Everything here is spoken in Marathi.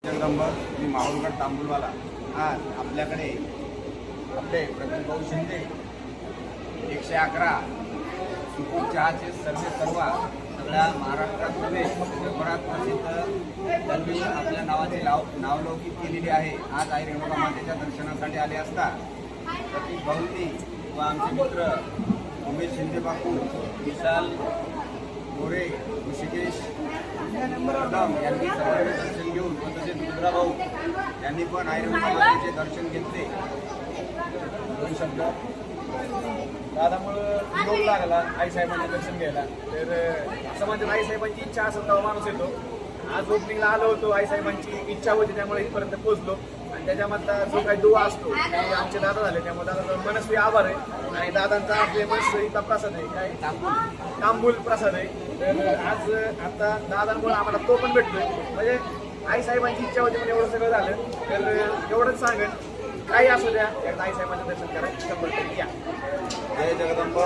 जगदंब मी माहुलगड तांबुलवाला आज आपल्याकडे आपले प्रतिभाऊ शिंदे 111 सुपूर चहाचे सर्व सगळ्या महाराष्ट्रात नव्हे जगभरात प्रसिद्ध त्यांनी आपल्या नावाची नावलौकिक केलेली आहे। आज आई रेणुका मातेच्या दर्शनासाठी आले असता प्रतीक भाऊंनी व आमचे मित्र उमेश शिंदे बापू, विशाल गोरे, ऋषिकेश कदम यांनी सर्वांनी दर्शन घेऊन व तसेच रुद्रा भाऊ यांनी पण आई रेणुका मातेचे दर्शन घेतले। दोन शब्द दादामुळं योग लागला आईसाहेबांचं दर्शन घ्यायला। तर असं म्हणजे आईसाहेबांची इच्छा असेल तेव्हा माणूस येतो। आज ओपनिंगला आलो होतो, आईसाहेबांची इच्छा होती त्यामुळे इथपर्यंत पोहोचलो आणि त्याच्यामधला जो काही दुवा असतो ते आमचे दादा झाले, त्यामुळे दादाचा मनस्वी आभार आहे। आणि दादांचा फेमस इथला प्रसाद आहे काय तांबूल प्रसाद आहे। तर आज आता दादांमुळे आम्हाला तो पण भेटतोय, म्हणजे आईसाहेबांची इच्छा होती पण एवढं सगळं झालं। तर एवढंच सांगेन काही असू द्या, एकदा आईसाहेबांचं दर्शन करा, 100% या। जय जगदंब।